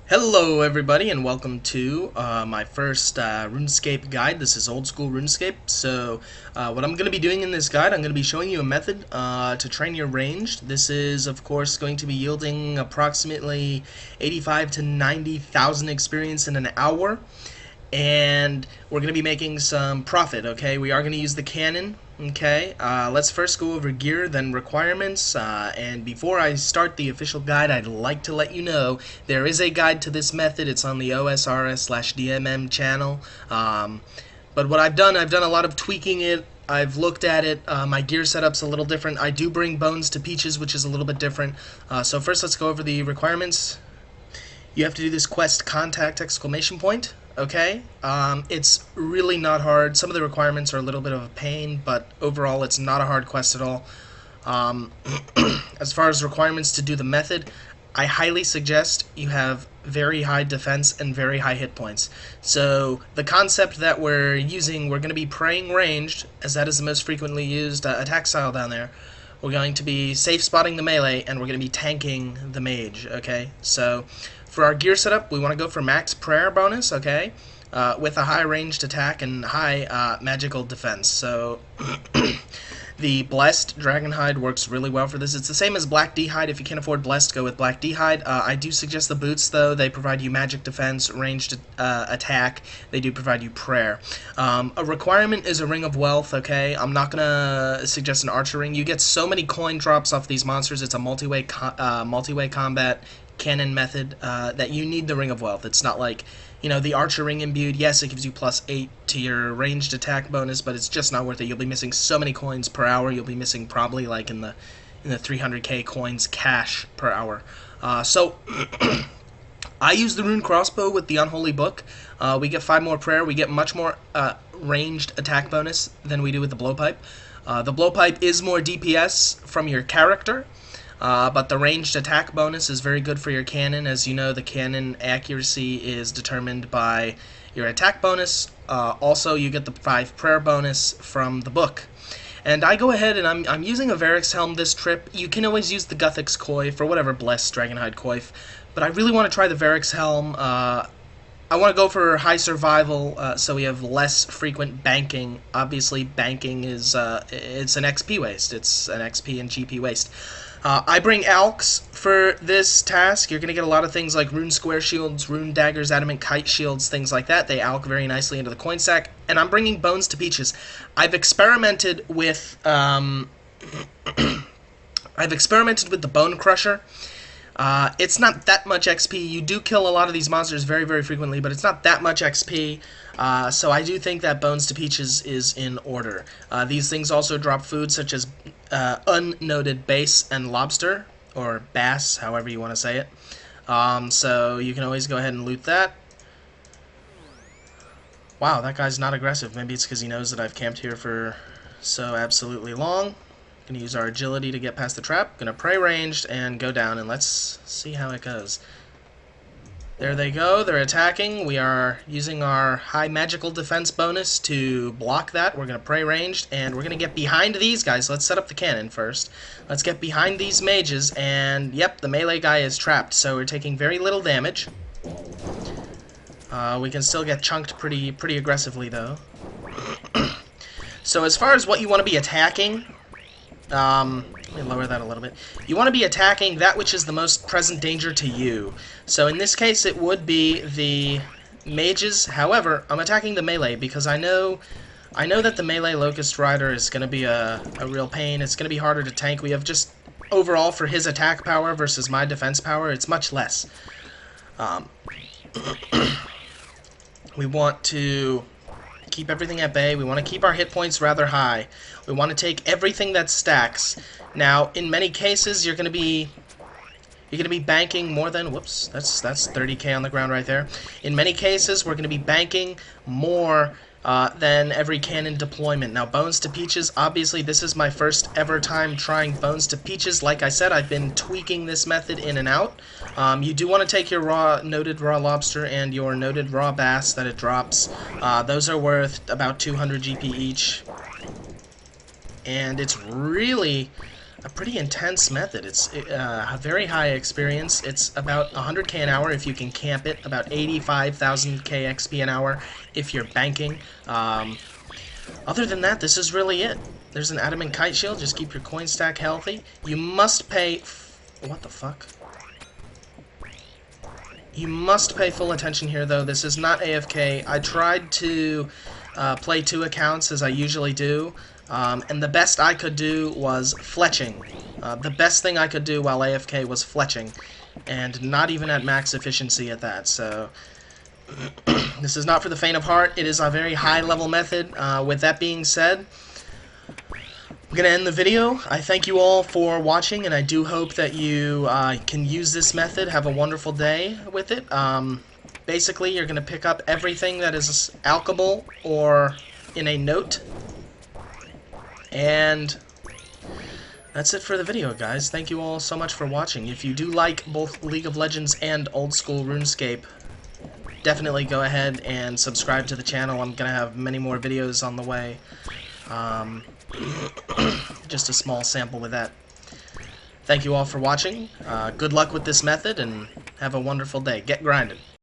Hello everybody and welcome to my first RuneScape guide. This is Old School RuneScape. So what I'm going to be doing in this guide, I'm going to be showing you a method to train your ranged. This is of course going to be yielding approximately 85 to 90,000 experience in an hour. And we're going to be making some profit, okay? We are going to use the cannon, okay? Let's first go over gear, then requirements, and before I start the official guide, I'd like to let you know there is a guide to this method. It's on the OSRS/DMM channel, but what I've done a lot of tweaking it. I've looked at it. My gear setup's a little different. I do bring bones to peaches, which is a little bit different. So first let's go over the requirements. You have to do this quest contact exclamation point. Okay, it's really not hard. Some of the requirements are a little bit of a pain, but overall it's not a hard quest at all. As far as requirements to do the method, I highly suggest you have very high defense and very high hit points. So the concept that we're using, we're going to be praying ranged, as that is the most frequently used attack style down there. We're going to be safe spotting the melee, and we're going to be tanking the mage, okay? So for our gear setup, we want to go for max prayer bonus, okay? With a high ranged attack and high magical defense. So the Blessed Dragon Hide works really well for this. It's the same as Black D Hide. If you can't afford Blessed, go with Black D Hide. I do suggest the boots, though. They provide you magic defense, ranged attack. They do provide you prayer. A requirement is a Ring of Wealth, okay? I'm not going to suggest an Archer Ring. You get so many coin drops off these monsters. It's a multi-way combat cannon method that you need the Ring of Wealth. It's not like, you know, the Archer Ring imbued. Yes, it gives you +8 to your ranged attack bonus, but it's just not worth it. You'll be missing so many coins per hour. You'll be missing probably like in the 300k coins cash per hour. So I use the Rune Crossbow with the Unholy Book. We get 5 more prayer. We get much more ranged attack bonus than we do with the Blowpipe. The Blowpipe is more DPS from your character. But the ranged attack bonus is very good for your cannon. As you know, the cannon accuracy is determined by your attack bonus. Also, you get the 5 prayer bonus from the book. And I go ahead and I'm using a Varric's Helm this trip. You can always use the Guthix Coif or whatever Blessed Dragonhide Coif, but I really want to try the Varric's Helm. I want to go for high survival, so we have less frequent banking. Obviously, banking is it's an XP waste. It's an XP and GP waste. I bring Alks for this task. You're going to get a lot of things like Rune Square Shields, Rune Daggers, Adamant Kite Shields, things like that. They alk very nicely into the coin stack. And I'm bringing Bones to Peaches. I've experimented with the Bone Crusher. It's not that much XP. You do kill a lot of these monsters very, very frequently, but it's not that much XP. So I do think that Bones to Peaches is in order. These things also drop food such as unnoted bass and lobster, or bass, however you want to say it. So you can always go ahead and loot that. Wow, that guy's not aggressive. Maybe it's because he knows that I've camped here for so absolutely long. Gonna use our agility to get past the trap. Gonna pray ranged and go down, and let's see how it goes. There they go. They're attacking. We are using our high magical defense bonus to block that. We're gonna pray ranged, and we're gonna get behind these guys. Let's set up the cannon first. Let's get behind these mages, and yep, the melee guy is trapped, so we're taking very little damage. We can still get chunked pretty aggressively, though. So as far as what you want to be attacking, let me lower that a little bit. You want to be attacking that which is the most present danger to you. So in this case, it would be the mages. However, I'm attacking the melee because I know that the melee Locust Rider is going to be a real pain. It's going to be harder to tank. We have just overall for his attack power versus my defense power, it's much less. We want to keep everything at bay. We want to keep our hit points rather high. We want to take everything that stacks. Now, in many cases, you're going to be banking more than, whoops, that's 30k on the ground right there. In many cases, we're going to be banking more than every cannon deployment. Now, Bones to Peaches, obviously this is my first ever time trying Bones to Peaches. Like I said, I've been tweaking this method in and out. You do want to take your noted raw lobster and your noted raw bass that it drops. Those are worth about 200 GP each. And it's really a pretty intense method. It's a very high experience. It's about 100k an hour if you can camp it, about 85,000k XP an hour if you're banking. Other than that, this is really it. There's an adamant kite shield. Just keep your coin stack healthy. You must pay... What the fuck? You must pay full attention here, though. This is not AFK. I tried to play 2 accounts, as I usually do, and the best I could do was fletching. The best thing I could do while AFK was fletching, and not even at max efficiency at that, so... This is not for the faint of heart. It is a very high-level method. With that being said, I'm going to end the video. I thank you all for watching, and I do hope that you can use this method. Have a wonderful day with it. Basically, you're going to pick up everything that is alchable or in a note. And that's it for the video, guys. Thank you all so much for watching. If you do like both League of Legends and Old School RuneScape, definitely go ahead and subscribe to the channel. I'm going to have many more videos on the way. Just a small sample with that. Thank you all for watching. Good luck with this method, and have a wonderful day. Get grinding.